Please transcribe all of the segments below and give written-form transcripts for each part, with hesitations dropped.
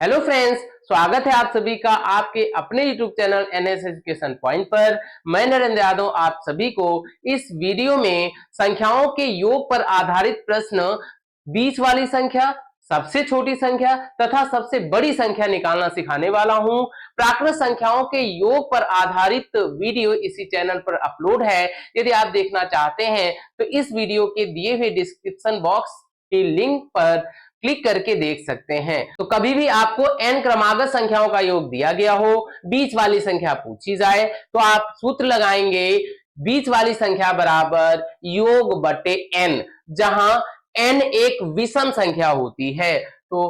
Hello friends, स्वागत है आप सभी का आपके अपने YouTube channel NS education point पर। मैं नरेंद्र यादव आप सभी को इस वीडियो में संख्याओं के योग पर आधारित प्रश्न, बीच वाली संख्या, सबसे छोटी संख्या तथा सबसे बड़ी संख्या निकालना सिखाने वाला हूं। प्राकृत संख्याओं के योग पर आधारित वीडियो इसी चैनल पर अपलोड है। यदि आप देखना चाहते हैं तो इस वीडियो के दिए हुए डिस्क्रिप्शन बॉक्स के लिंक पर क्लिक करके देख सकते हैं। तो कभी भी आपको n क्रमागत संख्याओं का योग दिया गया हो, बीच वाली संख्या पूछी जाए तो आप सूत्र लगाएंगे बीच वाली संख्या बराबर योग बटे n, जहां n एक विषम संख्या होती है। तो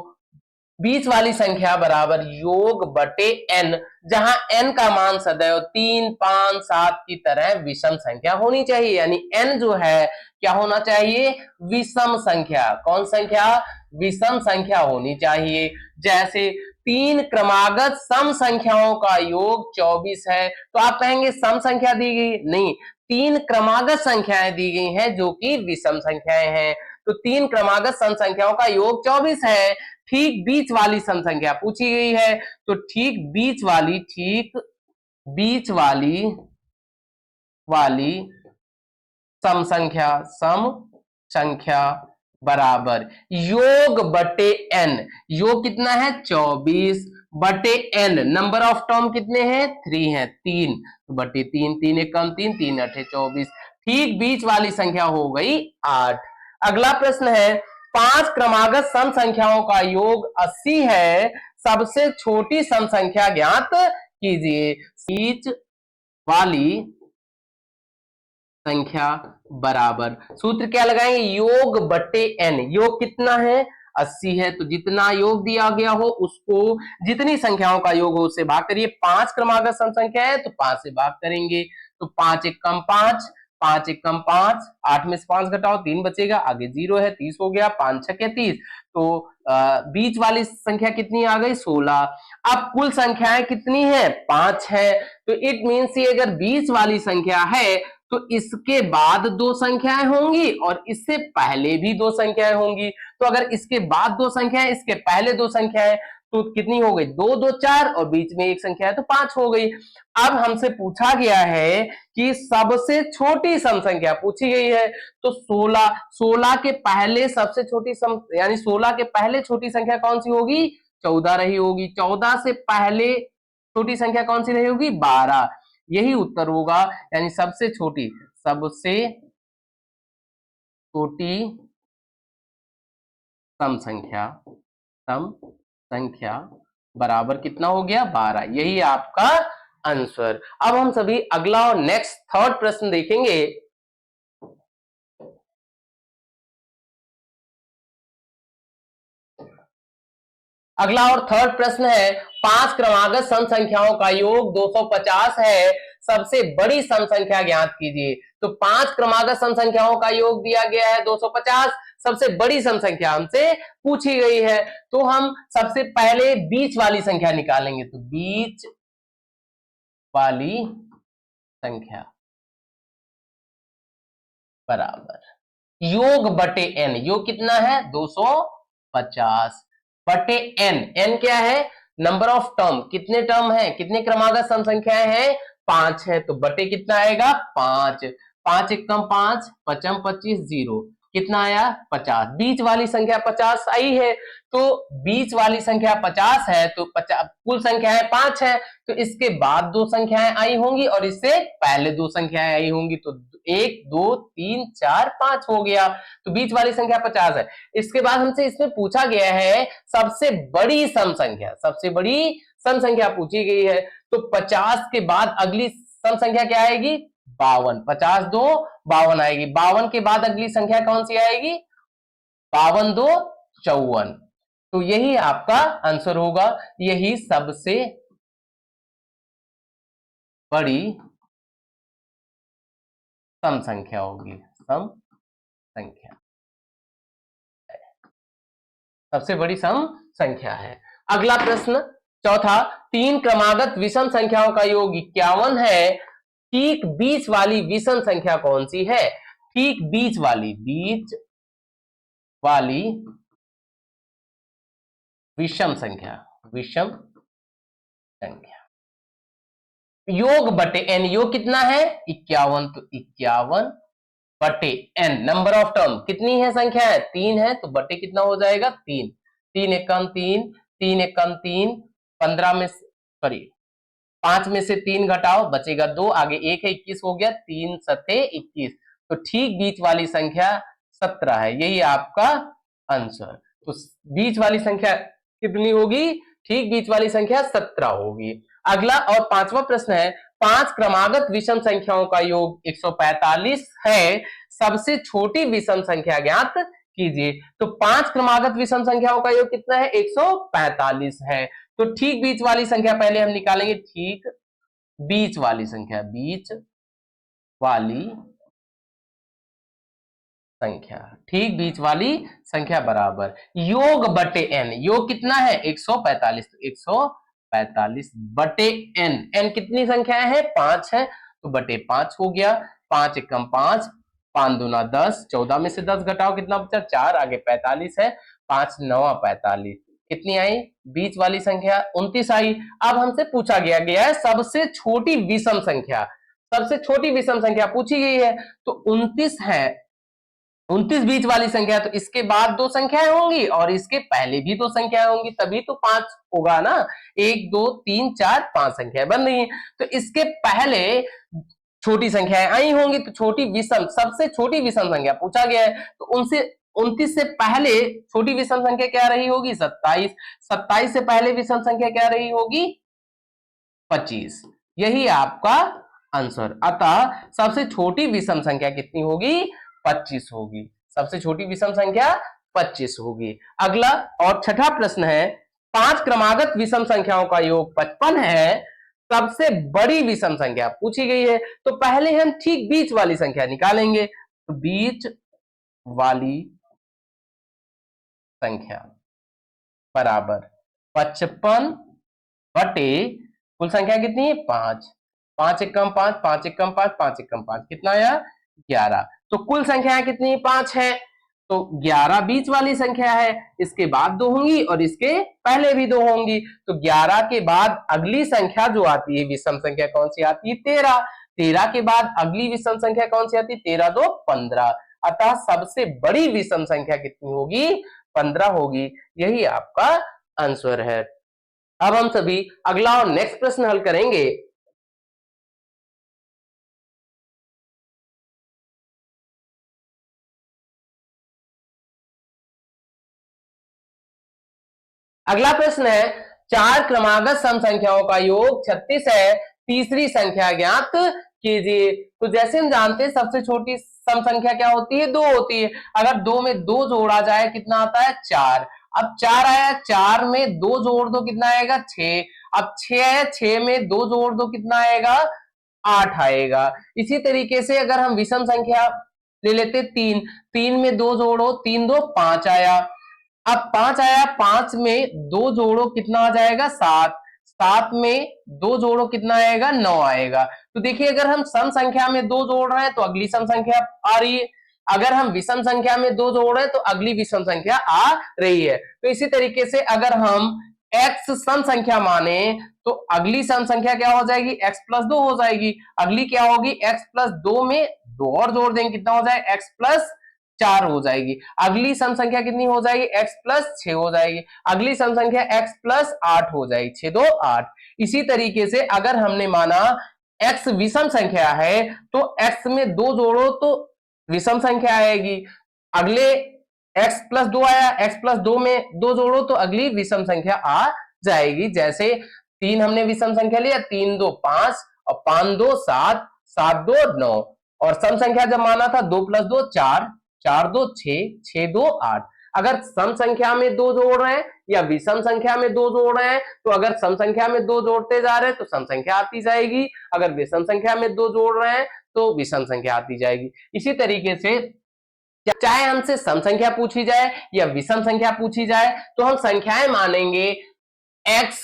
बीच वाली संख्या बराबर योग बटे n, जहां n का मान सदैव 3, 5, 7 की तरह विषम संख्या होनी चाहिए। यानी n जो है क्या होना चाहिए? विषम संख्या। कौन संख्या? विषम संख्या होनी चाहिए। जैसे 3 क्रमागत सम संख्याओं का योग 24 है, तो आप कहेंगे सम संख्या दी गई? नहीं, 3 क्रमागत संख्याएं दी गई हैं जो कि विषम संख्याएं हैं। तो 3 क्रमागत सम संख्याओं का योग 24 है। ठीक बीच वाली सम संख्या पूछी गई है, तो ठीक बीच वाली सम संख्या बराबर योग बटे n। योग कितना है? 24 बटे n। नंबर ऑफ टर्म कितने हैं? 3 है, 3 तो बटे 3, 3 एक कम 3, 3 अठे 24। ठीक बीच वाली संख्या हो गई 8। अगला प्रश्न है, 5 क्रमागत सम संख्याओं का योग 80 है, सबसे छोटी सम संख्या ज्ञात कीजिए। बीच वाली संख्या बराबर, सूत्र क्या लगाएंगे? योग बटे n। योग कितना है? 80 है, तो जितना योग दिया गया हो उसको, जितनी संख्याओं का योग हो उससे भाग करिए। 5 क्रमागत सम संख्या है तो 5 से भाग करेंगे, तो 5 एक कम 5, 5 एक कम 5, 8 में से 5 घटाओ 3 बचेगा, आगे 0 है, 30 हो गया, 5 छके 30। तो बीच वाली संख्या कितनी आ गई? 16। अब कुल संख्याएं कितनी है? 5 है। तो इट मीन्स ये अगर बीच वाली संख्या है तो इसके बाद 2 संख्याएं होंगी और इससे पहले भी 2 संख्याएं होंगी। तो अगर इसके बाद 2 संख्याएं, इसके पहले 2 संख्याएं, तो कितनी हो गई? 2 2 4 और बीच में एक संख्या है तो 5 हो गई। अब हमसे पूछा गया है कि सबसे छोटी सम संख्या पूछी गई है, तो 16 के पहले सबसे छोटी सम, यानी 16 के पहले छोटी संख्या कौन सी होगी? 14 रही होगी। 14 से पहले छोटी संख्या कौन सी रही होगी? 12। यही उत्तर होगा। यानी सबसे छोटी सम संख्या बराबर कितना हो गया? 12। यही आपका आंसर। अब हम सभी अगला और नेक्स्ट थर्ड प्रश्न देखेंगे। अगला और थर्ड प्रश्न है, 5 क्रमागत सम संख्याओं का योग 250 है, सबसे बड़ी सम संख्या ज्ञात कीजिए। तो 5 क्रमागत सम संख्याओं का योग दिया गया है 250, सबसे बड़ी सम संख्या हमसे पूछी गई है। तो हम सबसे पहले बीच वाली संख्या निकालेंगे। तो बीच वाली संख्या बराबर योग बटे n। योग कितना है? 250 बटे n। n क्या है? Number of term. कितने टर्म है? कितने क्रमागत सम संख्याएं हैं? 5 है, तो बटे कितना आएगा? 5। 5 एक कम 5, 5 25 0, कितना आया? 50। बीच वाली संख्या 50 आई है, तो बीच वाली संख्या 50 है, तो 50 कुल संख्याएं 5 है, तो इसके बाद 2 संख्याएं आई होंगी और इससे पहले 2 संख्याएं आई होंगी। तो 1 2 3 4 5 हो गया। तो बीच वाली संख्या 50 है। इसके बाद हमसे इसमें पूछा गया है सबसे बड़ी सम संख्या। सबसे बड़ी सम संख्या पूछी गई है, तो 50 के बाद अगली सम संख्या क्या आएगी? 52। 50 2 52 आएगी। 52 के बाद अगली संख्या कौन सी आएगी? 52 2 54। तो यही आपका आंसर होगा। यही सबसे बड़ी सम संख्या होगी। सम संख्या सबसे बड़ी सम संख्या है। अगला प्रश्न चौथा, 3 क्रमागत विषम संख्याओं का योग 51 है, ठीक बीच वाली विषम संख्या कौन सी है? ठीक बीच वाली विषम संख्या विषम संख्या। योग बटे एन, योग कितना है 51, तो 51 बटे एन नंबर ऑफ टर्म, कितनी है संख्या है 3 है, तो बटे कितना हो जाएगा 3, 3 एकम 3, 3 एकम 3, 15 में सॉरी 5 में से 3 घटाओ बचेगा 2, आगे 1 है 21 हो गया, 3 सते 21, तो ठीक बीच वाली संख्या 17 है, यही आपका आंसर। तो बीच वाली संख्या कितनी होगी, ठीक बीच वाली संख्या 17 होगी। अगला और पांचवा प्रश्न है, 5 क्रमागत विषम संख्याओं का योग 145 है, सबसे छोटी विषम संख्या ज्ञात कीजिए। तो 5 क्रमागत विषम संख्याओं का योग कितना है 145 है, तो ठीक बीच वाली संख्या पहले हम निकालेंगे, ठीक बीच वाली संख्या, बीच वाली संख्या, ठीक बीच वाली संख्या बराबर योग बटे एन, योग कितना है 145, तो 145 बटे एन, एन कितनी संख्या है 5 है, तो बटे 5 हो गया, 5 एकम 5, 5 दूना 10, 14 में से 10 घटाओ कितना बचा 4, आगे 45 है, 5 9 45, कितनी आई बीच वाली संख्या 29 आई। अब हमसे पूछा गया है सबसे छोटी विषम संख्या, सबसे छोटी विषम संख्या पूछी गई है, तो 29 है, 29 बीच वाली संख्या, तो इसके बाद 2 संख्याएं होंगी और इसके पहले भी 2 संख्याएं होंगी, तभी तो 5 होगा ना, 1 2 3 4 5 संख्याएं बन रही हैं, तो इसके पहले छोटी संख्याएं आई होंगी, तो छोटी विषम, सबसे छोटी विषम संख्या पूछा गया है, तो उनसे 29 से पहले छोटी विषम संख्या क्या रही होगी 27, 27 से पहले विषम संख्या क्या रही होगी 25, यही आपका आंसर। अतः सबसे छोटी विषम संख्या कितनी होगी 25 होगी, सबसे छोटी विषम संख्या 25 होगी। अगला और छठा प्रश्न है, 5 क्रमागत विषम संख्याओं का योग 55 है, सबसे बड़ी विषम संख्या पूछी गई है, तो पहले हम ठीक बीच वाली संख्या निकालेंगे, तो बीच वाली संख्या बराबर 55 बटे कुल संख्या कितनी है 5, 5 एकम 5, 5 एकम 5, 5 एकम 5, कितना आया 11, तो कुल संख्या कितनी 5 है, तो 11 बीच वाली संख्या है, इसके बाद 2 होंगी और इसके पहले भी 2 होंगी, तो 11 के बाद अगली संख्या जो आती है विषम संख्या कौन सी आती है 13, 13 के बाद अगली विषम संख्या कौन सी आती है 13 2 15, अतः सबसे बड़ी विषम संख्या कितनी होगी 15 होगी, यही आपका आंसर है। अब हम सभी अगला और नेक्स्ट प्रश्न हल करेंगे। अगला प्रश्न है, 4 क्रमागत सम संख्याओं का योग 36 है, तीसरी संख्या ज्ञात कीजिए। तो जैसे हम जानते हैं सबसे छोटी सम संख्या क्या होती है 2 होती है, अगर 2 में 2 जोड़ा जाए कितना आता है 4, अब 4 आया, 4 में 2 जोड़ दो कितना आएगा 6, अब 6 है, 6 में 2 जोड़ दो कितना आएगा 8 आएगा। इसी तरीके से अगर हम विषम संख्या ले लेते 3, 3 में 2 जोड़ो 3 2 5 आया, अब 5 आया, 5 में 2 जोड़ो कितना आ जाएगा 7, 7 में 2 जोड़ो कितना आएगा 9 आएगा। तो देखिए अगर हम सम संख्या में 2 जोड़ रहे हैं तो अगली सम संख्या आ रही है, अगर हम विषम संख्या में 2 जोड़ रहे हैं तो अगली विषम संख्या आ रही है। तो इसी तरीके से अगर हम x सम संख्या माने तो अगली सम संख्या क्या हो जाएगी x प्लस 2 हो जाएगी, अगली क्या होगी x प्लस 2 में 2 और जोड़ देंगे कितना हो जाएगा x प्लस 4 हो जाएगी, अगली सम संख्या कितनी हो जाएगी x प्लस 6 हो जाएगी, अगली सम संख्या x प्लस 8 हो जाएगी, 6 2 8। इसी तरीके से अगर हमने माना x विषम संख्या है तो x में 2 जोड़ो तो विषम संख्या आएगी, अगले x प्लस 2 आया, x प्लस 2 में 2 जोड़ो तो अगली विषम संख्या आ जाएगी। जैसे 3 हमने विषम संख्या लिया, 3 2 5 और 5 2 7, 7 2 9, और सम संख्या जब माना था 2 प्लस 2 4, 4 2 6, 6 2 8। अगर सम संख्या में 2 जोड़ रहे हैं या विषम संख्या में 2 जोड़ रहे हैं, तो अगर सम संख्या में 2 जोड़ते जा रहे हैं तो सम संख्या आती जाएगी, अगर विषम संख्या में 2 जोड़ रहे हैं तो विषम संख्या आती जाएगी। इसी तरीके से चाहे हमसे सम संख्या पूछी जाए या विषम संख्या पूछी जाए तो हम संख्याएं मानेंगे x,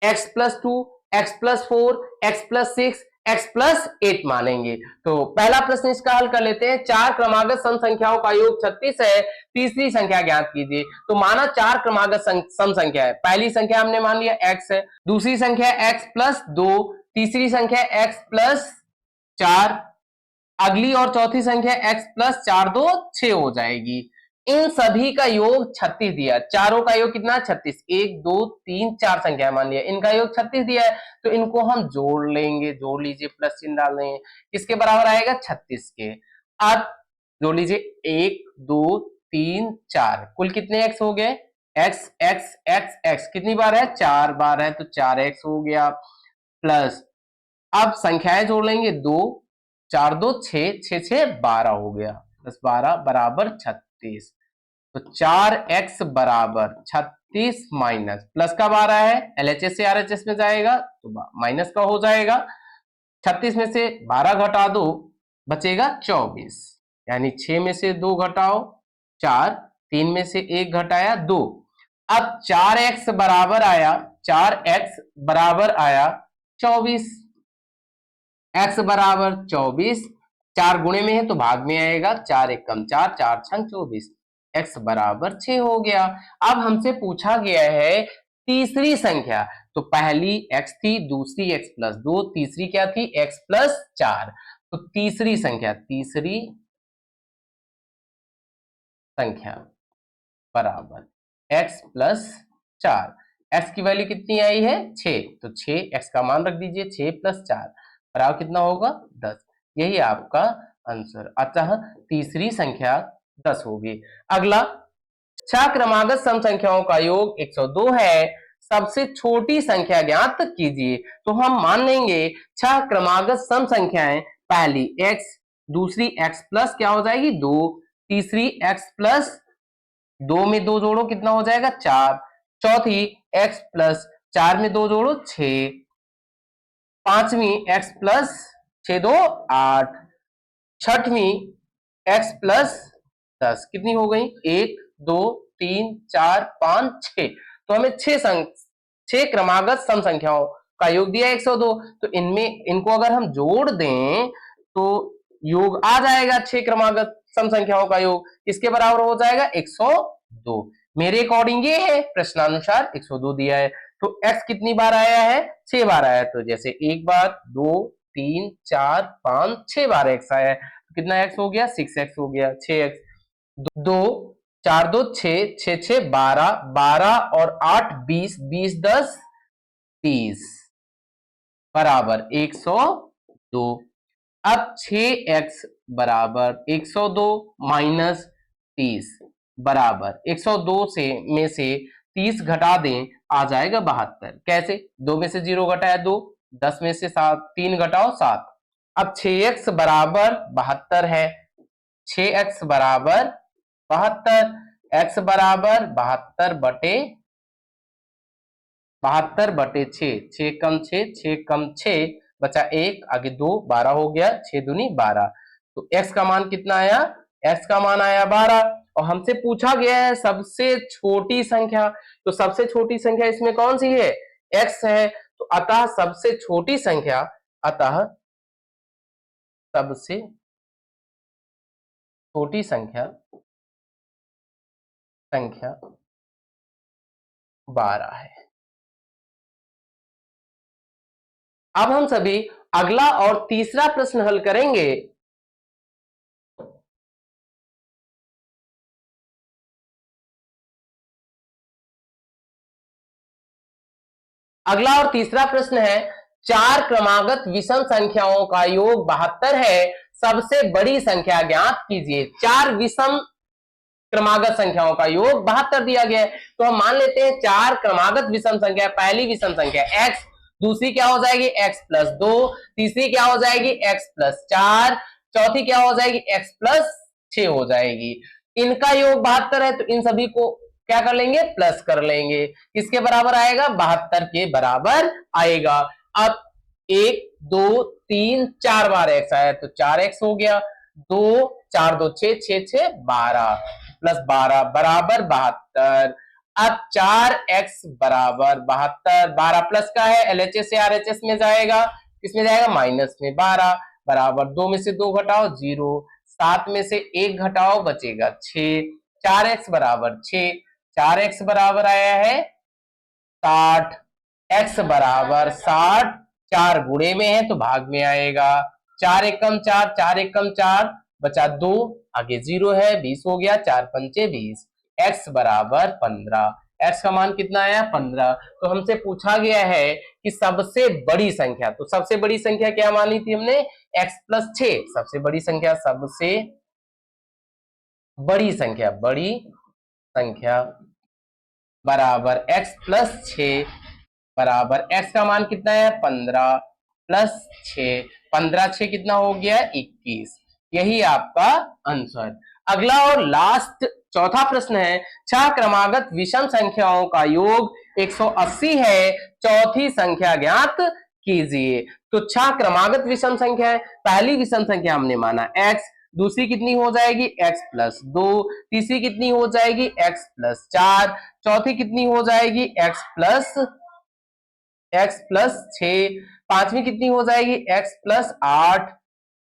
x plus 2, x plus 4, x plus 6, x plus 8 मानेंगे। तो पहला प्रश्न इसका हल कर लेते हैं। चार क्रमागत सम संख्याओं का योग 36 है, तीसरी संख्या ज्ञात कीजिए। तो माना चार क्रमागत सम संख्या है। पहली संख्या हमने मान लिया x है, दूसरी संख्या x प्लस 2, तीसरी संख्या x प्लस 4, अगली और चौथी संख्या x प्लस 4 2 6 हो जाएगी। इन सभी का योग 36 दिया। चारों का योग कितना? 36। 1 2 3 4 संख्या मान लिया, इनका योग 36 दिया है, तो इनको हम जोड़ लेंगे। जोड़ लीजिए, प्लस चिन्ह डाल देंगे। किसके बराबर आएगा? 36 के। अब जोड़ लीजिए, 1 2 3 4, कुल कितने x हो गए? x x x x कितनी बार है? 4 बार है, तो 4x हो गया। प्लस अब संख्याएं जोड़ लेंगे, 2 4 2 6 6 6 12 हो गया, प्लस 12 बराबर 36। तो 4x बराबर 36 माइनस प्लस का 12 है, LHS से RHS में जाएगा तो माइनस का हो जाएगा। 36 में से 12 घटा दो, बचेगा 24, यानी 6 में से 2 घटाओ 4, 3 में से 1 घटाया 2। अब 4x बराबर आया, 4x बराबर आया 24। x बराबर 24, 4 गुणे में है तो भाग में आएगा, 4 एक कम 4, 4 छंग 24, x बराबर 6 हो गया। अब हमसे पूछा गया है तीसरी संख्या। तो पहली x थी, दूसरी x प्लस 2, तीसरी क्या थी? x plus 4। तो तीसरी संख्या बराबर x प्लस 4। x की वैल्यू कितनी आई है? 6, तो 6 x का मान रख दीजिए, 6 प्लस 4 बराबर कितना होगा? 10। यही आपका आंसर। अतः तीसरी संख्या 10 होगी। अगला, 6 क्रमागत सम संख्याओं का योग 102 है, सबसे छोटी संख्या ज्ञात कीजिए। तो हम मान लेंगे 6 क्रमागत सम संख्याएं, पहली x, दूसरी x प्लस क्या हो जाएगी? 2, तीसरी x प्लस 2 में 2 जोड़ो कितना हो जाएगा? 4, चौथी x प्लस 4 में 2 जोड़ो 6, पांचवी x प्लस 6 2 8, छठवीं x प्लस 10, कितनी हो गई? 1 2 3 4 5 6। तो हमें 6 क्रमागत सम संख्याओं का योग दिया 102। तो इनको अगर हम जोड़ दें तो योग आ जाएगा 6 क्रमागत सम संख्याओं का योग इसके बराबर हो जाएगा 102। मेरे अकॉर्डिंग ये है, प्रश्नानुसार 102 दिया है। तो x कितनी बार आया है? 6 बार आया है। तो जैसे 1 बार, 2 3 4 5 6 बार x आया है, तो कितना x हो गया? 6x हो गया, 6x। 2 4 2 6 6 6 12, 12 और 8 20, 20 10 30 बराबर 102। अब 6x बराबर 102 माइनस 30 बराबर 102 में से 30 घटा दें, आ जाएगा 72। कैसे? 2 में से 0 घटाया 2, 10 में से 7 3 घटाओ 7। अब 6x बराबर 72 है, 6x बराबर 72, x बराबर 72 बटे 6, 6 कम 6, 6 कम 6 बचा 1, आगे 2, 12 हो गया, 6 दूनी 12। तो x का मान कितना आया? x का मान आया 12। और हमसे पूछा गया है सबसे छोटी संख्या। तो सबसे छोटी संख्या इसमें कौन सी है? x है। तो अतः सबसे छोटी संख्या, सबसे छोटी संख्या 12 है। अब हम सभी अगला और तीसरा प्रश्न हल करेंगे। अगला और तीसरा प्रश्न है, 4 क्रमागत विषम संख्याओं का योग 72 है, सबसे बड़ी संख्या ज्ञात कीजिए। 4 विषम क्रमागत संख्याओं का योग 72 दिया गया है। तो हम मान लेते हैं 4 क्रमागत विषम संख्या, पहली विषम संख्या x, दूसरी क्या हो जाएगी? x प्लस 2, तीसरी क्या हो जाएगी? x प्लस 4, चौथी क्या हो जाएगी? x प्लस 6 हो जाएगी। इनका योग 72 है, तो इन सभी को क्या कर लेंगे? प्लस कर लेंगे। किसके बराबर आएगा? 72 के बराबर आएगा। अब 1 2 3 4 बार x आया, तो 4x हो गया। 2 4 2 6 6 6 12 प्लस 12 बराबर 72। अब 4x बराबर 72, 12 प्लस का है, LHS से RHS में जाएगा, इसमें जाएगा माइनस में 12 बराबर 2 में से 2 घटाओ 0, 7 में से 1 घटाओ बचेगा 6, 4x बराबर 6, 4x बराबर आया है 60, x बराबर 60, 4 गुणे में है तो भाग में आएगा, 4 एकम 4, 4 एकम 4 बचा 2, आगे 0 है 20 हो गया, 4 पंचे 20, x बराबर 15, x का मान कितना आया 15। तो हमसे पूछा गया है कि सबसे बड़ी संख्या, तो सबसे बड़ी संख्या क्या मानी थी हमने x प्लस 6, सबसे बड़ी संख्या, सबसे बड़ी संख्या बराबर x प्लस 6 बराबर x का मान कितना है 15 प्लस 6, 15 6 कितना हो गया 21, यही आपका आंसर। अगला और लास्ट चौथा प्रश्न है, 6 क्रमागत विषम संख्याओं का योग 180 है, चौथी संख्या ज्ञात कीजिए। तो 6 क्रमागत विषम संख्या है, पहली विषम संख्या हमने माना x, दूसरी कितनी हो जाएगी x प्लस 2, तीसरी कितनी हो जाएगी x प्लस 4, चौथी कितनी हो जाएगी x प्लस 6, पांचवी कितनी हो जाएगी x प्लस 8,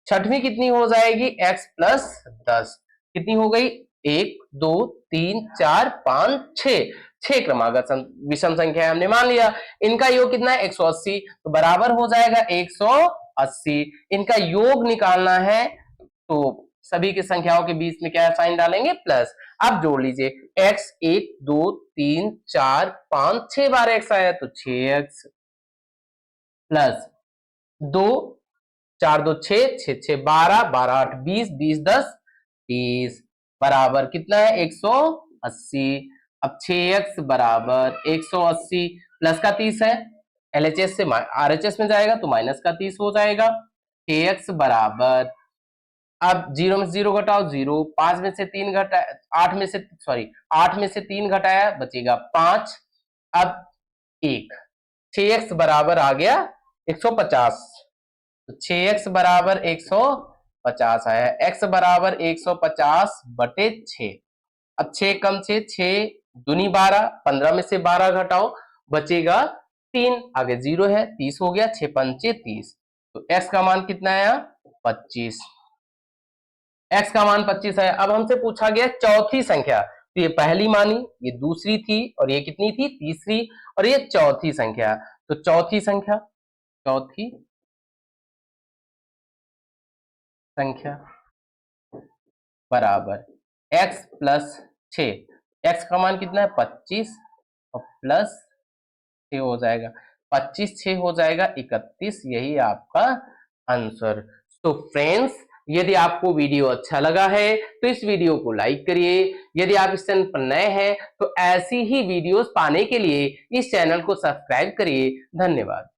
छठवीं कितनी हो जाएगी x प्लस 10, कितनी हो गई 1 2 3 4 5 6, 6 क्रमागत विषम संख्या हमने मान लिया। इनका योग कितना है 180, तो बराबर हो जाएगा 180, इनका योग निकालना है तो सभी की संख्याओं के बीच में क्या साइन डालेंगे प्लस। अब जोड़ लीजिए x 1 2 3 4 5 6 बार x आया तो 6x प्लस 2 4 2 6 6 6 12 12 8 20 20 10 30 बराबर कितना है 180। अब 6x बराबर 180 प्लस का 30 है, LHS से RHS में जाएगा तो माइनस का 30 हो जाएगा। 6x बराबर, अब 0 में से 0 घटाओ 0, 5 में से 3 घटाया 8 में से 3 घटाया बचेगा 5, अब 1, 6x बराबर आ गया 150, तो 6x बराबर 150 आया, x बराबर 150 बटे 6। अब 6 कम 6 6 दूनी 12, 15 में से 12 घटाओ बचेगा 3, आगे 0 है 30 हो गया, 6 पंचे 30, तो x का मान कितना आया 25, x का मान 25 है। अब हमसे पूछा गया चौथी संख्या, तो ये पहली मानी, ये दूसरी थी और ये कितनी थी तीसरी, और ये चौथी संख्या। तो चौथी संख्या बराबर x प्लस 6, x का मान कितना है 25 और प्लस 6 हो जाएगा, 25 6 हो जाएगा 31, यही आपका आंसर। तो फ्रेंड्स, यदि आपको वीडियो अच्छा लगा है तो इस वीडियो को लाइक करिए, यदि आप इस चैनल पर नए हैं तो ऐसी ही वीडियोस पाने के लिए इस चैनल को सब्सक्राइब करिए। धन्यवाद।